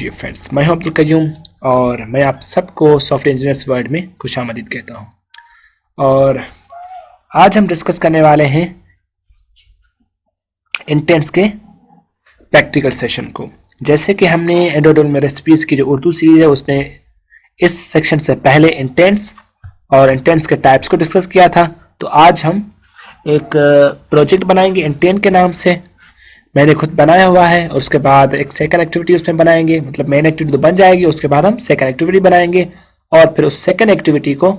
Dear friends, मैं हूं अब्दुल कयूम और मैं आप सबको सॉफ्टवेयर इंजीनियर्स वर्ल्ड में खुशामदीद कहता हूं। और आज हम डिस्कस करने वाले हैं इंटेंट्स के प्रैक्टिकल सेशन को। जैसे कि हमने एंड्रॉइड में रेसिपीज़ की जो उर्दू सीरीज है उसमें इस सेक्शन से पहले इंटेंट्स और इंटेंट्स के टाइप्स को डिस्कस किया था, तो आज हम एक प्रोजेक्ट बनाएंगे इंटेंट के नाम से। मैंने खुद बनाया हुआ है और उसके बाद एक सेकंड एक्टिविटी उसमें बनाएंगे, मतलब मेन एक्टिविटी तो बन जाएगी, उसके बाद हम सेकंड एक्टिविटी बनाएंगे और फिर उस सेकंड एक्टिविटी को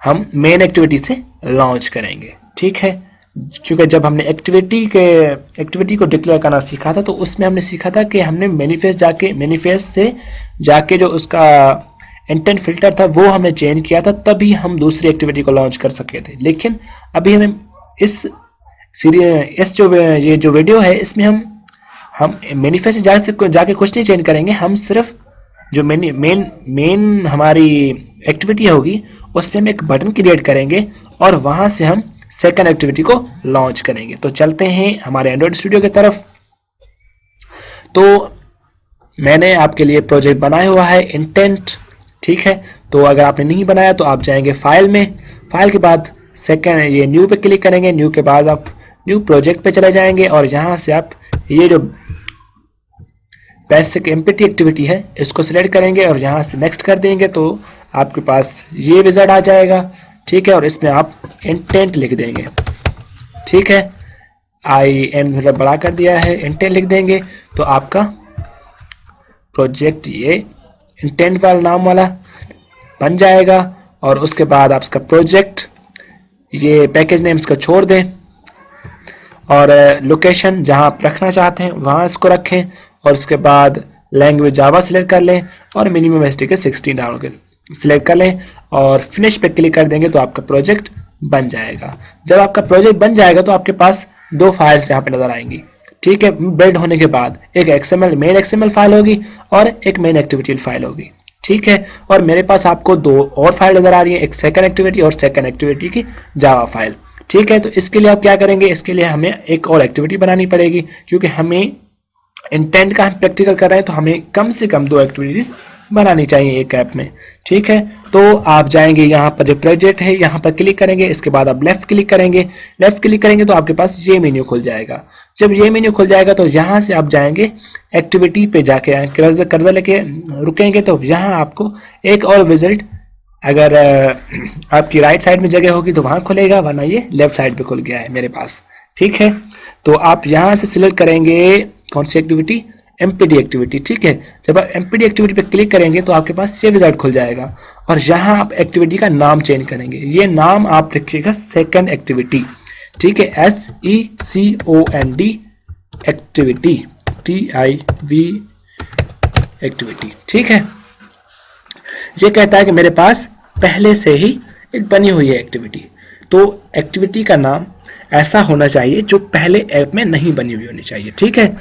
हम मेन एक्टिविटी से लॉन्च करेंगे। ठीक है, क्योंकि जब हमने एक्टिविटी को डिक्लेयर करना सीखा था तो उसमें हमने सीखा था कि हमने मैनिफेस्ट से जाके जो उसका इंटेंट फिल्टर था वो हमने चेंज किया था, तभी हम दूसरी एक्टिविटी को लॉन्च कर सके थे। लेकिन अभी हमें इस ये जो वीडियो है इसमें हम मैनिफेस्ट जाके कुछ नहीं चेंज करेंगे। हम सिर्फ जो मेन हमारी एक्टिविटी होगी उस पर हम एक बटन क्रिएट करेंगे और वहां से हम सेकंड एक्टिविटी को लॉन्च करेंगे। तो चलते हैं हमारे एंड्रॉइड स्टूडियो की तरफ। तो मैंने आपके लिए प्रोजेक्ट बनाया हुआ है इंटेंट। ठीक है, तो अगर आपने नहीं बनाया तो आप जाएंगे फाइल में, फाइल के बाद सेकंड ये न्यू पे क्लिक करेंगे, न्यू के बाद आप न्यू प्रोजेक्ट पे चले जाएंगे और यहाँ से आप ये जो बेसिक एम्प्टी एक्टिविटी है इसको सिलेक्ट करेंगे और यहाँ से नेक्स्ट कर देंगे तो आपके पास ये विजार्ड आ जाएगा। ठीक है, और इसमें आप इंटेंट लिख देंगे। ठीक है, IN बड़ा कर दिया है, इंटेंट लिख देंगे तो आपका प्रोजेक्ट ये इंटेंट वाला नाम वाला बन जाएगा। और उसके बाद आप इसका प्रोजेक्ट ये पैकेज नेम इसको छोड़ दें और लोकेशन जहां आप रखना चाहते हैं वहां इसको रखें और उसके बाद लैंग्वेज जावा सिलेक्ट कर लें और मिनिमम एसटी के 16 डाउन कर सिलेक्ट कर लें और फिनिश पे क्लिक कर देंगे तो आपका प्रोजेक्ट बन जाएगा। जब आपका प्रोजेक्ट बन जाएगा तो आपके पास दो फाइल्स यहाँ पे नजर आएंगी। ठीक है, बिल्ड होने के बाद एक मेन XML फाइल होगी और एक मेन एक्टिविटी फाइल होगी। ठीक है, और मेरे पास आपको दो और फाइल नजर आ रही है, एक सेकंड एक्टिविटी और सेकंड एक्टिविटी की जावा फाइल। ठीक है, तो इसके लिए आप क्या करेंगे, इसके लिए हमें एक और एक्टिविटी बनानी पड़ेगी क्योंकि हमें इंटेंट का हम प्रैक्टिकल कर रहे हैं तो हमें कम से कम दो एक्टिविटीज बनानी चाहिए एक ऐप में। ठीक है, तो आप जाएंगे यहाँ पर जो प्रोजेक्ट है यहाँ पर क्लिक करेंगे, इसके बाद आप लेफ्ट क्लिक करेंगे तो आपके पास ये मेन्यू खुल जाएगा। जब ये मेन्यू खुल जाएगा तो यहाँ से आप जाएंगे एक्टिविटी पे जाके कर्सर लेके रुकेंगे तो यहाँ आपको एक और विजिट अगर आपकी राइट साइड में जगह होगी तो वहां खुलेगा, वरना ये लेफ्ट साइड पे खुल गया है मेरे पास। ठीक है, तो आप यहां से सिलेक्ट करेंगे कौन सी एक्टिविटी, एमपीडी एक्टिविटी। ठीक है, जब आप एमपीडी एक्टिविटी पे क्लिक करेंगे तो आपके पास ये विजार्ड खुल जाएगा और यहाँ आप एक्टिविटी का नाम चेंज करेंगे। ये नाम आप रखिएगा सेकंड एक्टिविटी। ठीक है, SECOND एक्टिविटी, TIV एक्टिविटी। ठीक है, ये कहता है कि मेरे पास पहले से ही एक बनी हुई है एक्टिविटी, तो एक्टिविटी का नाम ऐसा होना चाहिए जो पहले ऐप में नहीं बनी हुई होनी चाहिए। ठीक है,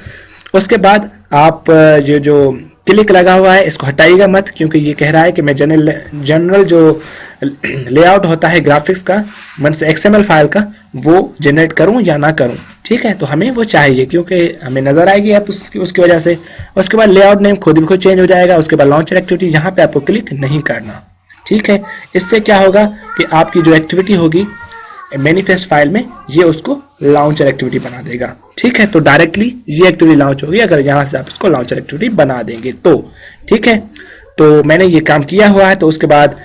उसके बाद आप ये जो क्लिक लगा हुआ है इसको हटाइएगा मत, क्योंकि ये कह रहा है कि मैं जनरल जो लेआउट होता है ग्राफिक्स का मन से XML फाइल का वो जनरेट करूं या ना करूं। ठीक है, तो हमें वो चाहिए क्योंकि हमें नजर आएगी ऐप उसकी वजह से। उसके बाद लेआउट नेम खुद भी चेंज हो जाएगा। उसके बाद लॉन्चर एक्टिविटी, यहाँ पे आपको क्लिक नहीं करना। ठीक है, इससे क्या होगा कि आपकी जो एक्टिविटी होगी मैनिफेस्ट फाइल में ये उसको लॉन्चर एक्टिविटी बना देगा। ठीक है, तो डायरेक्टली ये एक्टिविटी लॉन्च होगी अगर यहाँ से आप इसको लॉन्चर एक्टिविटी बना देंगे तो। ठीक है, तो मैंने ये काम किया हुआ है। तो उसके बाद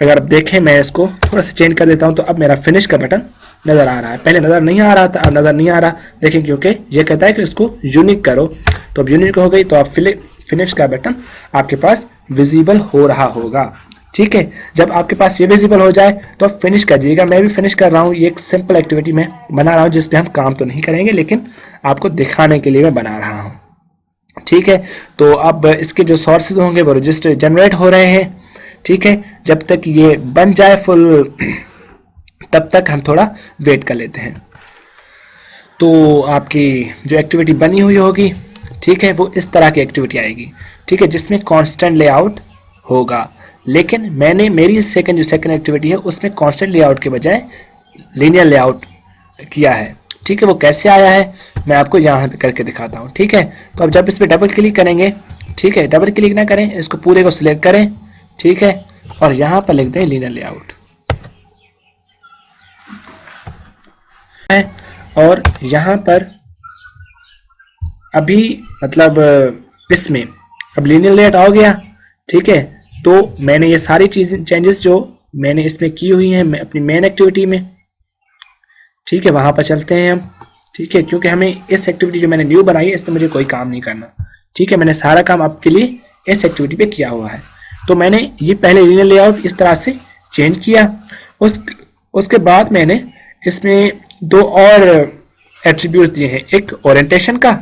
अगर आप देखें, मैं इसको थोड़ा सा चेंज कर देता हूँ तो अब मेरा फिनिश का बटन नजर आ रहा है। पहले नजर नहीं आ रहा था, अब नजर नहीं आ रहा। देखें, क्योंकि ये कहता है कि इसको यूनिक करो, तो अब यूनिक हो गई तो आप फिनिश का बटन आपके पास विजिबल हो रहा होगा। ठीक है, जब आपके पास ये विजिबल हो जाए तो आप फिनिश करिएगा। मैं भी फिनिश कर रहा हूँ, ये एक सिंपल एक्टिविटी मैं बना रहा हूँ जिसपे हम काम तो नहीं करेंगे लेकिन आपको दिखाने के लिए मैं बना रहा हूँ। ठीक है, तो अब इसके जो सोर्सेज होंगे वो रजिस्टर जनरेट हो रहे हैं। ठीक है, जब तक ये बन जाए फुल तब तक हम थोड़ा वेट कर लेते हैं। तो आपकी जो एक्टिविटी बनी हुई होगी, ठीक है, वो इस तरह की एक्टिविटी आएगी। ठीक है, जिसमें कॉन्स्टेंट लेआउट होगा, लेकिन मैंने मेरी सेकंड एक्टिविटी है उसमें कॉन्स्टेंट लेआउट के बजाय लीनियर लेआउट किया है। ठीक है, वो कैसे आया है मैं आपको यहाँ पे करके दिखाता हूँ। ठीक है, तो अब जब इस पर डबल क्लिक करेंगे, ठीक है, डबल क्लिक ना करें, इसको पूरे को सिलेक्ट करें, ठीक है, और यहाँ पर लिख दें लीनियर लेआउट है। और यहाँ पर अभी मतलब इसमें अब लीनियर लेआउट आ गया। ठीक है, तो मैंने ये सारी चीजें चेंजेस जो मैंने इसमें की हुई हैं मैं अपनी मेन एक्टिविटी में, ठीक है, वहां पर चलते हैं हम। ठीक है, क्योंकि हमें इस एक्टिविटी जो मैंने न्यू बनाई है इसमें मुझे कोई काम नहीं करना। ठीक है, मैंने सारा काम आपके लिए इस एक्टिविटी पे किया हुआ है। तो मैंने ये पहले लीनियर लेआउट इस तरह से चेंज किया, उसके बाद मैंने इसमें दो और एट्रीब्यूट दिए हैं, एक ओरिएंटेशन का,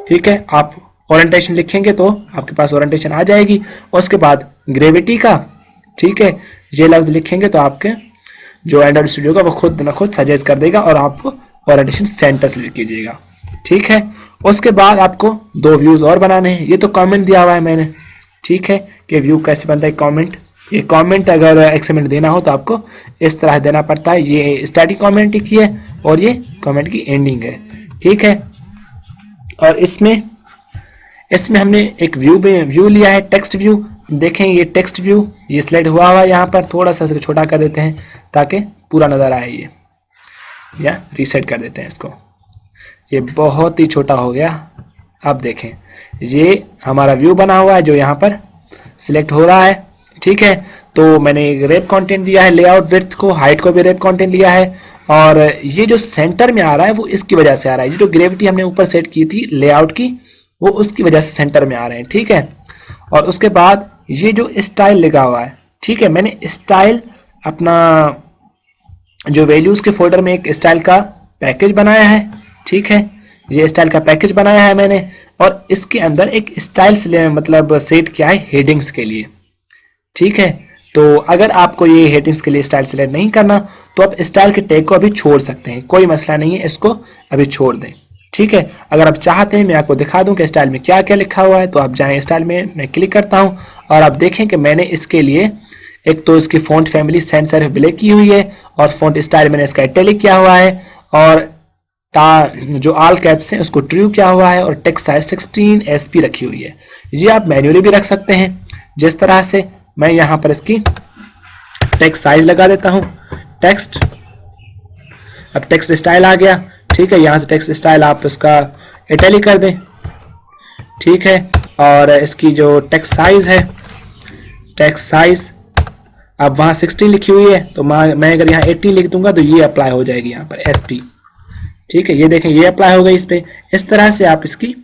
ठीक है, आप ओरिएंटेशन लिखेंगे तो आपके पास ओरिएंटेशन आ जाएगी, और उसके बाद ग्रेविटी का, ठीक है, ये लफ्ज लिखेंगे तो आपके जो एंड्रॉइड स्टूडियो का वो खुद न खुद सजेस्ट कर देगा और आपको ओरिएंटेशन सेंटर सेलेक्ट कीजिएगा। ठीक है, उसके बाद आपको दो व्यूज और बनाने हैं। ये तो कमेंट दिया हुआ है मैंने, ठीक है, कि व्यू कैसे बनता है कमेंट। ये कमेंट अगर एक्सपेरिमेंट देना हो तो आपको इस तरह देना पड़ता है। ये स्टैटिक कमेंट की है और ये कमेंट की एंडिंग है। ठीक है, और इसमें हमने एक व्यू लिया है, टेक्स्ट व्यू। देखें ये टेक्स्ट व्यू ये सिलेक्ट हुआ हुआ है, यहाँ पर थोड़ा सा छोटा कर देते हैं ताकि पूरा नज़र आए ये, या रीसेट कर देते हैं इसको, ये बहुत ही छोटा हो गया। अब देखें ये हमारा व्यू बना हुआ है जो यहाँ पर सिलेक्ट हो रहा है। ठीक है, तो मैंने रेप कंटेंट दिया है, लेआउट विड्थ को, हाइट को भी रेप कंटेंट लिया है, और ये जो सेंटर में आ रहा है वो इसकी वजह से आ रहा है। ये जो ग्रेविटी हमने ऊपर सेट की थी लेआउट की वो उसकी वजह से सेंटर में आ रहे हैं। ठीक है, और उसके बाद ये जो स्टाइल लिखा हुआ है, ठीक है, मैंने स्टाइल अपना जो वैल्यूज के फोल्डर में एक स्टाइल का पैकेज बनाया है। ठीक है, ये स्टाइल का पैकेज बनाया है मैंने, और इसके अंदर एक स्टाइल मतलब सेट किया है हेडिंग्स के लिए। ठीक है, तो अगर आपको ये हेडिंग्स के लिए स्टाइल सेलेक्ट नहीं करना तो आप स्टाइल के टैग को अभी छोड़ सकते हैं, कोई मसला नहीं है, इसको अभी छोड़ दें। ठीक है, अगर आप चाहते हैं मैं आपको दिखा दूं कि स्टाइल में क्या क्या लिखा हुआ है तो आप जाएं स्टाइल में, मैं क्लिक करता हूं और आप देखें कि मैंने इसके लिए एक तो इसकी font family sans serif black की हुई है, और फ़ॉन्ट स्टाइल मैंने इसका इटैलिक किया हुआ है, और जो ऑल कैप्स हैं उसको ट्रू किया हुआ है, और टेक्स्ट साइज 16 SP रखी हुई है। ये आप मैन्युअली भी रख सकते हैं जिस तरह से। मैं यहाँ पर इसकी टेक्स्ट साइज लगा देता हूँ, टेक्स्ट, अब टेक्स्ट स्टाइल आ गया। ठीक है, यहाँ से टेक्स्ट स्टाइल आप इसका इटैलिक कर दें। ठीक है, और इसकी जो टेक्स्ट साइज है, टेक्स्ट साइज अब वहाँ 16 लिखी हुई है तो मैं अगर यहाँ 80 लिख दूंगा तो ये अप्लाई हो जाएगी यहाँ पर SP। ठीक है, ये देखें ये अप्लाई हो गई इस पर। इस तरह से आप इसकी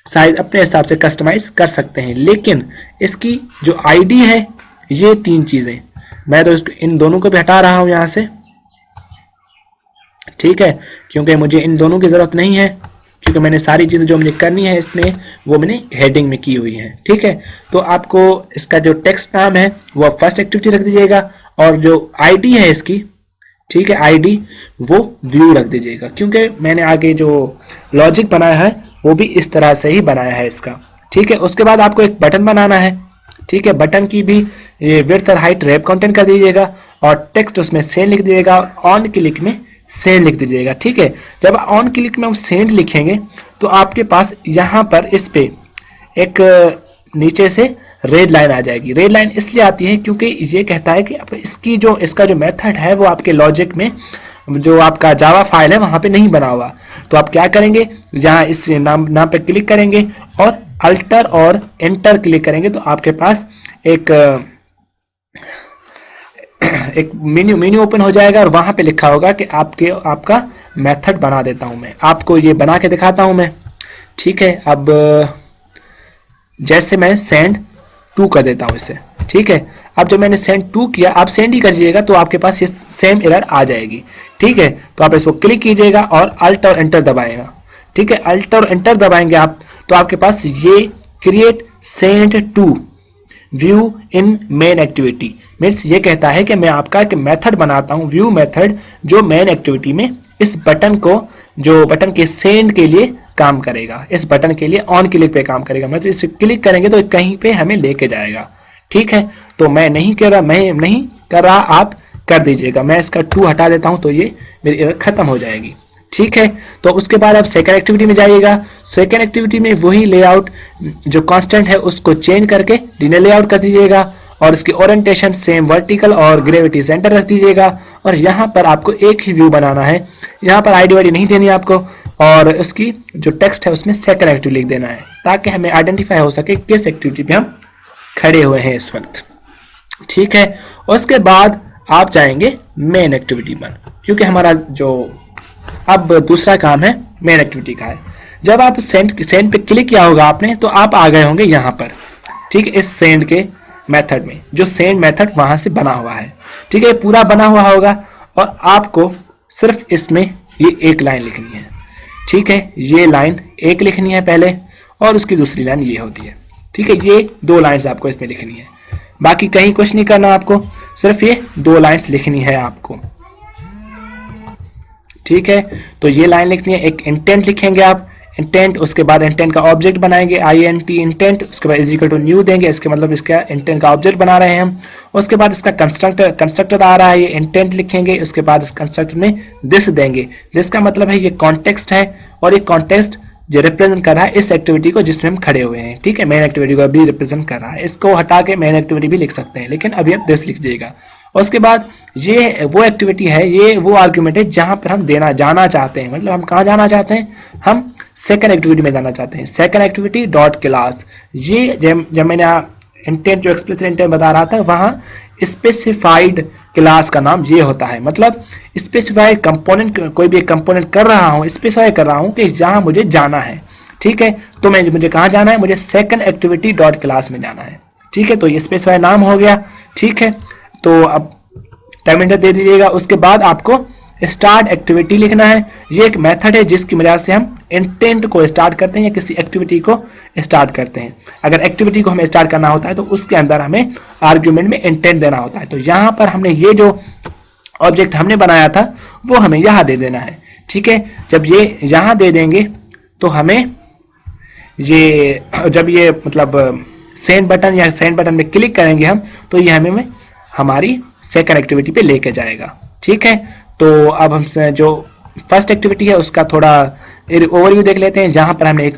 साइज अपने हिसाब से कस्टमाइज कर सकते हैं, लेकिन इसकी जो ID है ये तीन चीज़ें, मैं तो इन दोनों को भी हटा रहा हूँ यहाँ से। ठीक है, क्योंकि मुझे इन दोनों की ज़रूरत नहीं है, क्योंकि मैंने सारी चीज़ें जो मुझे करनी है इसमें वो मैंने हेडिंग में की हुई है। ठीक है, तो आपको इसका जो टेक्स्ट नाम है वो फर्स्ट एक्टिविटी रख दीजिएगा, और जो ID है इसकी, ठीक है, ID वो व्यू रख दीजिएगा, क्योंकि मैंने आगे जो लॉजिक बनाया है वो भी इस तरह से ही बनाया है इसका। ठीक है, उसके बाद आपको एक बटन बनाना है। ठीक है, बटन की भी ये विड्थ और हाइट रेप कंटेंट कर दीजिएगा, और टेक्स्ट उसमें सेंड लिख दीजिएगा, और ऑन क्लिक में सेंड लिख दीजिएगा। ठीक है, जब ऑन क्लिक में हम सेंड लिखेंगे तो आपके पास यहाँ पर इस पे एक नीचे से रेड लाइन आ जाएगी। रेड लाइन इसलिए आती है क्योंकि ये कहता है कि इसका जो मेथड है वो आपके लॉजिक में जो आपका जावा फाइल है वहां पे नहीं बना हुआ। तो आप क्या करेंगे, यहाँ इस नाम पे क्लिक करेंगे और अल्टर और एंटर क्लिक करेंगे तो आपके पास एक मेन्यू ओपन हो जाएगा, और वहां पे लिखा होगा कि आपका मेथड बना देता हूं मैं आपको, ये बना के दिखाता हूं मैं। ठीक है, अब जैसे मैं सेंड टू कर देता हूं इसे। ठीक है, अब जब मैंने सेंड टू किया, आप सेंड ही करिएगा तो आपके पास ये सेम एरर आ जाएगी। ठीक है, तो आप इसको क्लिक कीजिएगा और अल्ट और एंटर दबाएगा। ठीक है, अल्ट और एंटर दबाएंगे आप तो आपके पास ये create send to view in main activity means ये कहता है कि मैं आपका एक मेथड बनाता हूं, व्यू मेथड, जो मेन एक्टिविटी में इस बटन को, जो बटन के सेंड के लिए काम करेगा, इस बटन के लिए ऑन क्लिक पे काम करेगा। मतलब इसे क्लिक करेंगे तो कहीं पे हमें लेके जाएगा। ठीक है, तो मैं नहीं कर रहा, आप कर दीजिएगा। मैं इसका टू हटा देता हूं तो ये मेरी एरर खत्म हो जाएगी। ठीक है। तो उसके बाद आप सेकंड एक्टिविटी में जाइएगा। सेकंड एक्टिविटी में वही लेआउट जो कांस्टेंट है उसको चेंज करके लिनियर लेआउट कर दीजिएगा और इसकी ओरिएंटेशन सेम वर्टिकल और ग्रेविटी सेंटर रख दीजिएगा। और यहाँ पर आपको एक ही व्यू बनाना है, यहाँ पर आईडी वाईडी नहीं देनी आपको, और इसकी जो टेक्स्ट है उसमें सेकंड एक्टिविटी लिख देना है ताकि हमें आइडेंटिफाई हो सके किस एक्टिविटी पे हम खड़े हुए हैं इस वक्त। ठीक है। उसके बाद आप जाएंगे मेन एक्टिविटी पर, क्योंकि हमारा जो अब दूसरा काम है मेन एक्टिविटी का है। जब आप सेंड पे क्लिक किया होगा आपने तो आप आ गए होंगे यहाँ पर, ठीक है, इस सेंड के मेथड में, जो सेंड मेथड वहां से बना हुआ है। ठीक है, पूरा बना हुआ होगा और आपको सिर्फ इसमें ये एक लाइन लिखनी है। ठीक है, ये लाइन एक लिखनी है पहले और उसकी दूसरी लाइन ये होती है। ठीक है, ये 2 लाइन्स आपको इसमें लिखनी है, बाकी कहीं कुछ नहीं करना आपको, सिर्फ ये 2 लाइन्स लिखनी है आपको। ठीक है, तो ये लाइन लिखनी है। एक इंटेंट लिखेंगे आप, इंटेंट, उसके बाद इंटेंट का ऑब्जेक्ट बनाएंगे INT इंटेंट, उसके बाद इज इक्वल टू न्यू देंगे, इसके मतलब इसका इंटेंट का ऑब्जेक्ट बना रहे हैं हम। उसके बाद इसका कंस्ट्रक्टर आ रहा है, ये इंटेंट लिखेंगे, उसके बाद इस कंस्ट्रक्टर में दिस देंगे। दिस का मतलब है ये कॉन्टेक्स्ट है और ये कॉन्टेक्स्ट जो रिप्रेजेंट कर रहा है इस एक्टिविटी को जिसमें हम खड़े हुए हैं। ठीक है, मेन एक्टिविटी को अभी रिप्रेजेंट कर रहा है, इसको हटा के मेन एक्टिविटी भी लिख सकते हैं, लेकिन अभी आप दिस लिख दीजिएगा। उसके बाद ये वो एक्टिविटी है, ये वो आर्ग्यूमेंट है जहां पर हम जाना चाहते हैं, मतलब हम कहाँ जाना चाहते हैं, हम सेकंड एक्टिविटी में जाना चाहते हैं। सेकंड एक्टिविटी डॉट क्लास, ये जब मैंने इंटेंट जो एक्सप्लिसिट इंटेंट बता रहा था वहां स्पेसिफाइड क्लास का नाम ये होता है, मतलब स्पेसिफाइड कंपोनेंट, कोई भी एक कंपोनेंट कर रहा हूँ, स्पेसिफाई कर रहा हूँ कि जहां मुझे जाना है। ठीक है, तो मुझे कहाँ जाना है, मुझे सेकंड एक्टिविटी डॉट क्लास में जाना है। ठीक है, तो ये स्पेसिफाई नाम हो गया। ठीक है, तो अब टर्मिनेटर दे दीजिएगा। उसके बाद आपको स्टार्ट एक्टिविटी लिखना है। ये एक मेथड है जिसकी वजह से हम इंटेंट को स्टार्ट करते हैं या किसी एक्टिविटी को स्टार्ट करते हैं। अगर एक्टिविटी को हमें स्टार्ट करना होता है तो उसके अंदर हमें आर्ग्यूमेंट में इंटेंट देना होता है। तो यहाँ पर हमने ये जो ऑब्जेक्ट हमने बनाया था वो हमें यहाँ दे देना है। ठीक है, जब ये यहाँ दे देंगे तो हमें ये, जब ये मतलब सेंड बटन या सेंड बटन में क्लिक करेंगे हम, तो ये हमें हमारी सेकंड एक्टिविटी पे लेके जाएगा। ठीक है, तो अब हम जो फर्स्ट एक्टिविटी है उसका थोड़ा ओवरव्यू देख लेते हैं। जहां पर हमने एक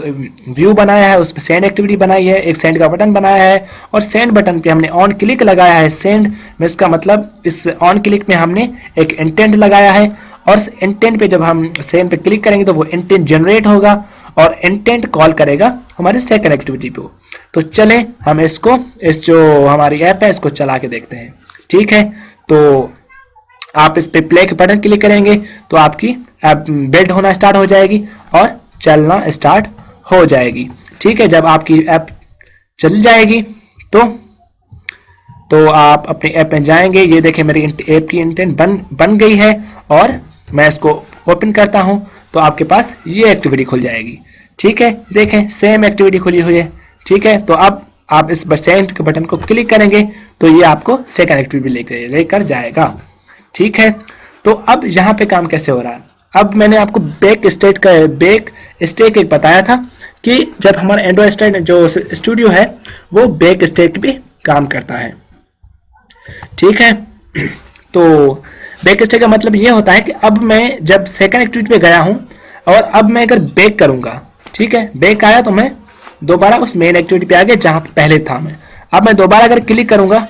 व्यू बनाया है, उस पर सेंड एक्टिविटी बनाई है, एक सेंड का बटन बनाया है और सेंड बटन पे हमने ऑन क्लिक लगाया है। सेंड में इसका मतलब इस ऑन क्लिक में हमने एक इंटेंट लगाया है और इंटेंट पे जब हम सेंड पे क्लिक करेंगे तो वो इंटेंट जनरेट होगा और इंटेंट कॉल करेगा हमारे सेकंड एक्टिविटी पे। तो चले हम इसको, इस जो हमारी ऐप है इसको चला के देखते हैं। ठीक है, तो आप इस पे प्ले के बटन क्लिक करेंगे तो आपकी ऐप बिल्ड होना स्टार्ट हो जाएगी और चलना स्टार्ट हो जाएगी। ठीक है, जब आपकी ऐप चल जाएगी तो आप अपनी ऐप में जाएंगे। ये देखें मेरी ऐप की इंटेंट बन गई है और मैं इसको ओपन करता हूं तो आपके पास ये एक्टिविटी खुल जाएगी। ठीक है, देखें सेम एक्टिविटी खुली हुई है। ठीक है, तो अब आप इस सेंड के बटन को क्लिक करेंगे तो ये आपको सेकंड एक्टिविटी लेकर जाएगा। ठीक है, तो अब यहाँ पे काम कैसे हो रहा है। अब मैंने आपको बैक स्टेक एक बताया था कि जब हमारा एंड्रॉइड जो स्टूडियो है वो बैक स्टेक पे काम करता है। ठीक है, तो बैक स्टेक का मतलब ये होता है कि अब मैं जब सेकंड एक्टिविटी पे गया हूं और अब मैं अगर बैक करूंगा, ठीक है, बैक आया तो मैं दोबारा उस मेन एक्टिविटी पे आ गया जहां पहले था मैं। अब मैं दोबारा अगर क्लिक करूंगा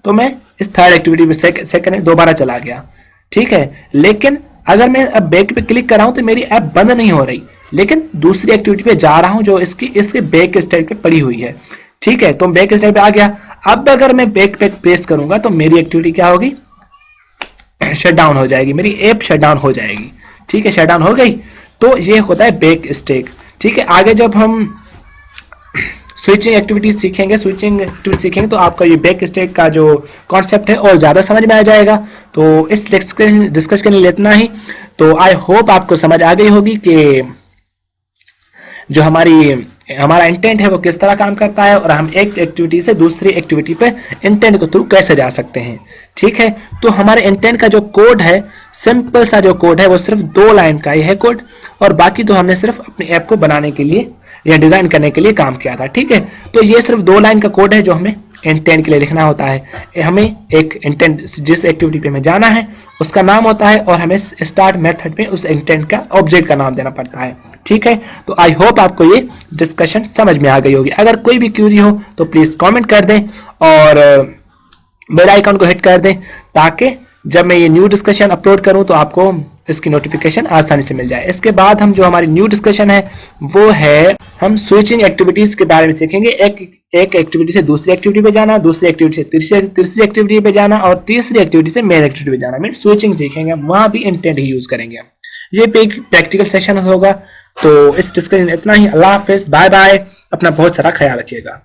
तो मैं इस थर्ड एक्टिविटी पे सेकंड दोबारा चला गया। ठीक है, लेकिन अगर मैं अब बैक पे क्लिक कर रहा हूं तो मेरी ऐप बंद नहीं हो रही, लेकिन दूसरी एक्टिविटी पे जा रहा हूं जो इसके बैक स्टेट पे पड़ी हुई है। ठीक है, तो बैक स्टेट पे आ गया। अब अगर मैं बैक पे प्रेस करूंगा तो मेरी एक्टिविटी क्या होगी, शट डाउन हो जाएगी, मेरी ऐप शट डाउन हो जाएगी। ठीक है, शट डाउन हो गई। तो ये होता है बैक स्टेक। ठीक है, आगे जब हम स्विचिंग एक्टिविटीज सीखेंगे तो आपका ये बैक स्टेक का जो कॉन्सेप्ट है और ज़्यादा समझ में आ जाएगा। तो इस डिस्कस के लिए इतना ही। तो आई होप आपको समझ आ गई होगी कि जो हमारा इंटेंट है वो किस तरह काम करता है और हम एक एक्टिविटी से दूसरी एक्टिविटी पे इंटेंट के थ्रू कैसे जा सकते हैं। ठीक है, तो हमारे इंटेंट का जो कोड है, सिंपल सा जो कोड है वो सिर्फ 2 लाइन का ही है कोड, और बाकी तो हमने सिर्फ अपनी ऐप को बनाने के लिए या डिजाइन करने के लिए काम किया था। ठीक है, तो ये सिर्फ 2 लाइन का कोड है जो हमें इंटेंट के लिए लिखना होता है। हमें एक इंटेंट जिस एक्टिविटी पे हमें जाना है उसका नाम होता है और हमें स्टार्ट मेथड में उस इंटेंट का ऑब्जेक्ट का नाम देना पड़ता है। ठीक है, तो आई होप आपको ये डिस्कशन समझ में आ गई होगी। अगर कोई भी क्यूरी हो तो प्लीज कमेंट कर दें और बेल आइकन को हिट कर दें ताकि जब मैं ये न्यू डिस्कशन अपलोड करूं तो आपको इसकी नोटिफिकेशन आसानी से मिल जाए। इसके बाद हम जो हमारी न्यू डिस्कशन है वो है हम स्विचिंग एक्टिविटीज के बारे में सीखेंगे। एक एक्टिविटी से दूसरी एक्टिविटी पे जाना, दूसरी एक्टिविटी से तीसरी एक्टिविटी पे जाना और तीसरी एक्टिविटी से मेन एक्टिविटी पे जाना, मीन स्विचिंग सीखेंगे। वहां भी इंटेंट ही यूज करेंगे। ये एक प्रैक्टिकल सेशन होगा। तो इस डिस्कशन इतना ही। अल्लाह हाफिज, बाय बाय, अपना बहुत सारा ख्याल रखिएगा।